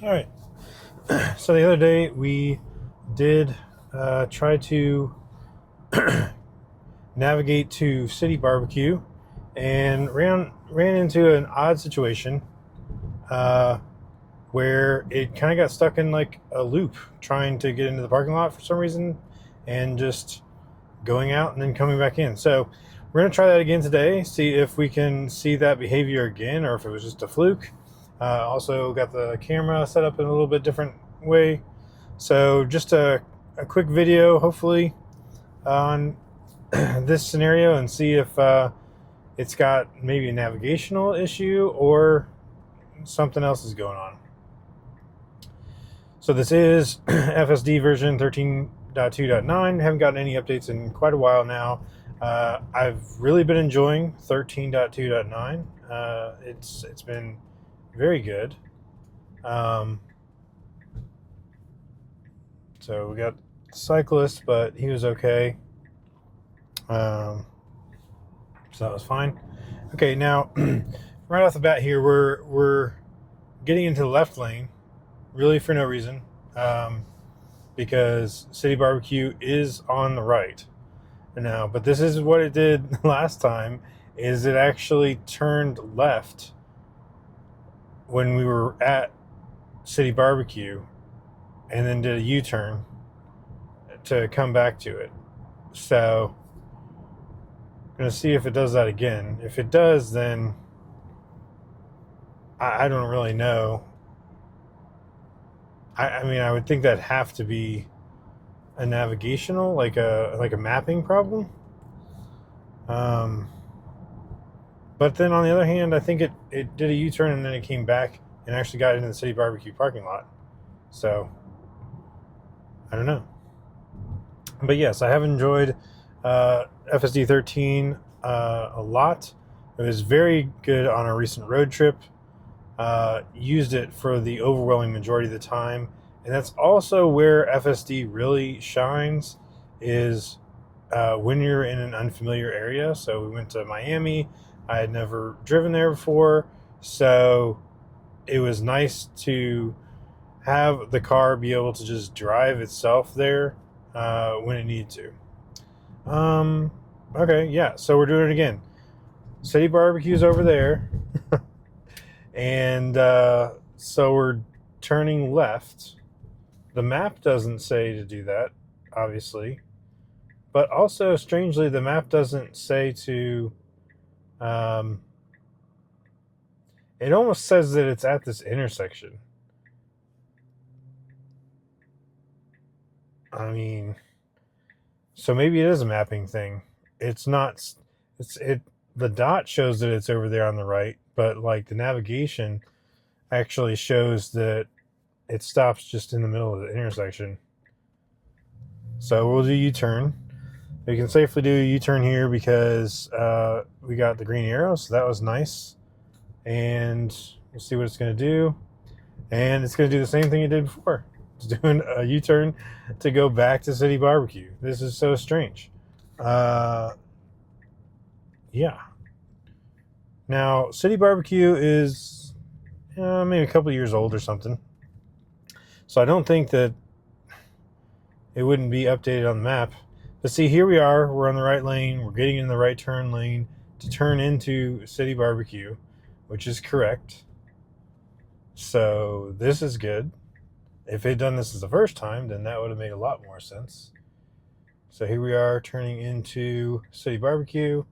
All right. So the other day we did try to navigate to City BBQ and ran into an odd situation uh, where it kind of got stuck in like a loop trying to get into the parking lot for some reason and just going out and then coming back in. So we're going to try that again today, see if we can see that behavior again or if it was just a fluke. Also got the camera set up in a little bit different way. So just a quick video, hopefully, on this scenario and see if it's got maybe a navigational issue or something else is going on. So this is FSD version 13.2.9. Haven't gotten any updates in quite a while now. I've really been enjoying 13.2.9. It's been very good. So we got cyclist, but he was okay. So that was fine. Okay, now right off the bat here, we're getting into the left lane, really for no reason, because City BBQ is on the right now. But this is what it did last time: is it actually turned left when we were at City BBQ, and then did a U-turn to come back to it. So I'm gonna see if it does that again. If it does, then I don't really know. I mean, I would think that'd have to be a navigational, like a mapping problem. Um, but then on the other hand, I think it did a U-turn and then it came back and actually got into the City BBQ parking lot. So I don't know. But yes, I have enjoyed FSD 13 a lot. It was very good on a recent road trip. Used it for the overwhelming majority of the time, and that's also where FSD really shines, is when you're in an unfamiliar area. So we went to Miami. I had never driven there before, so it was nice to have the car be able to just drive itself there when it needed to. Okay, yeah, so we're doing it again. City BBQ's over there. And so we're turning left. The map doesn't say to do that, obviously. But also, strangely, the map doesn't say to... Um, it almost says that it's at this intersection. I mean, so maybe it is a mapping thing. It's not... The dot shows that it's over there on the right, but like the navigation actually shows that it stops just in the middle of the intersection. So we'll do U-turn. We can safely do a U-turn here because we got the green arrow, so that was nice. And we'll see what it's going to do. And it's going to do the same thing it did before. It's doing a U-turn to go back to City BBQ. This is so strange. Yeah. Now, City BBQ is maybe a couple years old or something. So I don't think that it wouldn't be updated on the map. But see, here we are. We're on the right lane. We're getting in the right turn lane to turn into City BBQ, which is correct. So this is good. If they'd done this as the first time, then that would have made a lot more sense. So here we are turning into City BBQ.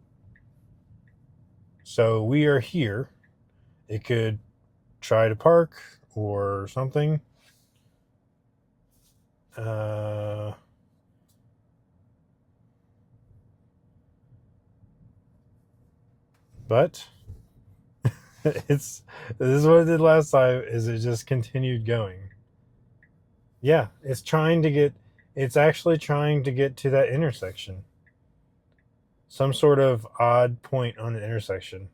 So we are here. It could try to park or something. But this is what it did last time, is it just continued going. Yeah, it's actually trying to get to that intersection. Some sort of odd point on the intersection.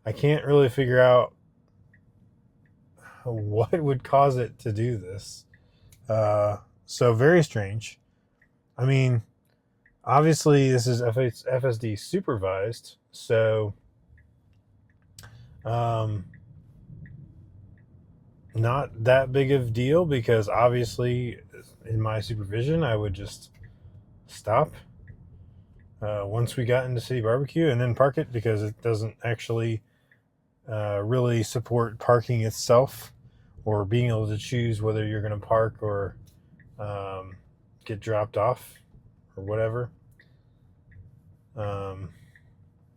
I can't really figure out what would cause it to do this. So very strange. I mean, obviously this is FSD supervised, so not that big of a deal because obviously in my supervision I would just stop once we got into City BBQ and then park it because it doesn't actually really support parking itself or being able to choose whether you're going to park or get dropped off or whatever.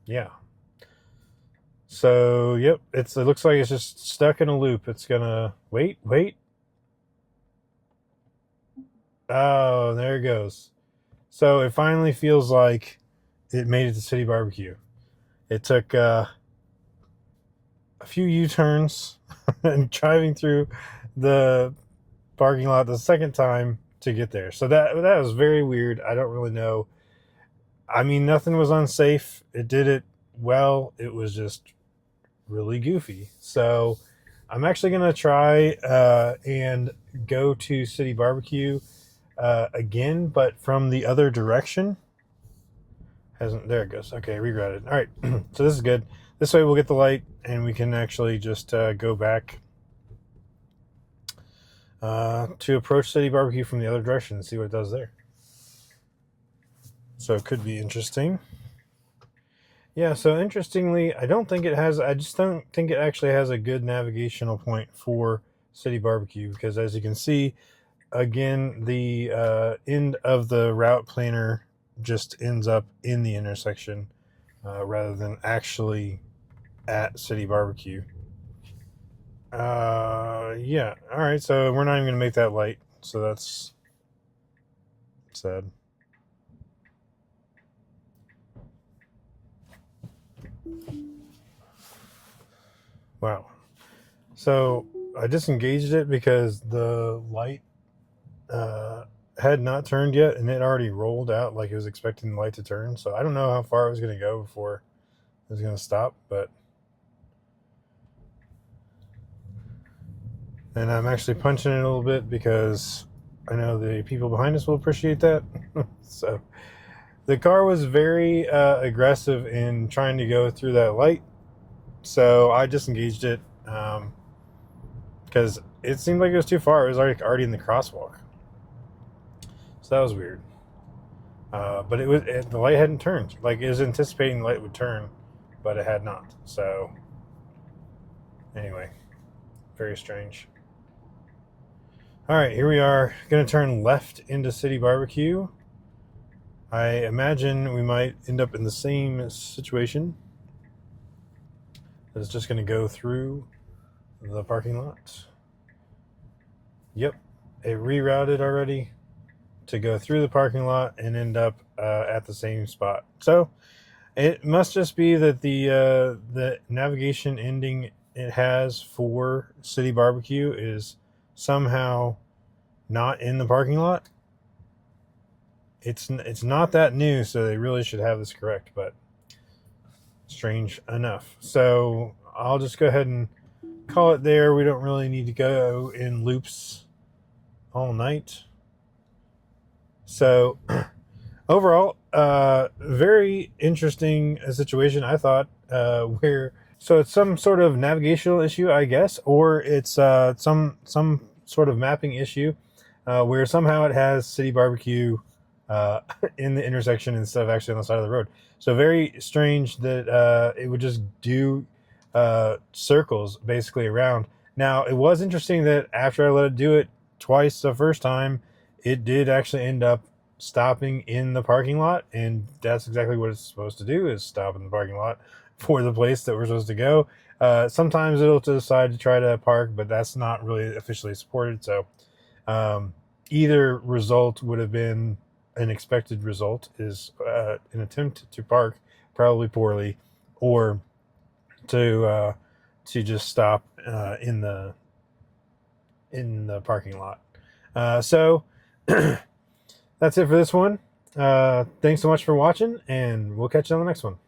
Yeah. So, yep, it looks like it's just stuck in a loop. It's gonna wait. Oh, there it goes. So it finally feels like it made it to City BBQ. It took a few U-turns and driving through the parking lot the second time to get there. So that was very weird. I don't really know. I mean, nothing was unsafe. It did it well. It was just really goofy. So I'm actually going to try and go to City BBQ again, but from the other direction. There it goes. Okay, rerouted. All right, so this is good. This way we'll get the light and we can actually just go back to approach City BBQ from the other direction and see what it does there. So it could be interesting. Yeah, so interestingly, I just don't think it actually has a good navigational point for City BBQ because as you can see, again, the end of the route planner just ends up in the intersection rather than actually at City BBQ. Yeah, all right, so we're not even going to make that light, so that's sad. Wow. So I disengaged it because the light had not turned yet, and it already rolled out like it was expecting the light to turn. So I don't know how far it was going to go before it was going to stop, but. And I'm actually punching it a little bit because I know the people behind us will appreciate that. So the car was very aggressive in trying to go through that light. So I disengaged it because it seemed like it was too far. It was already in the crosswalk. So that was weird. But the light hadn't turned. Like it was anticipating the light would turn, but it had not. So anyway, very strange. All right, here we are. Going to turn left into City BBQ. I imagine we might end up in the same situation. It's just going to go through the parking lot. Yep, it rerouted already to go through the parking lot and end up at the same spot. So it must just be that the navigation ending it has for City BBQ is somehow not in the parking lot. It's not that new, so they really should have this correct, but strange enough. So I'll just go ahead and call it there. We don't really need to go in loops all night. So overall, very interesting situation, I thought, where so it's some sort of navigational issue, I guess, or it's some sort of mapping issue where somehow it has City BBQ in the intersection instead of actually on the side of the road. So very strange that it would just do circles basically around. Now, it was interesting that after I let it do it twice the first time, it did actually end up stopping in the parking lot, and that's exactly what it's supposed to do, is stop in the parking lot for the place that we're supposed to go. Sometimes it'll decide to try to park, but that's not really officially supported. So either result would have been an expected result, is an attempt to park, probably poorly, or to just stop in the parking lot. So that's it for this one. Thanks so much for watching, and we'll catch you on the next one.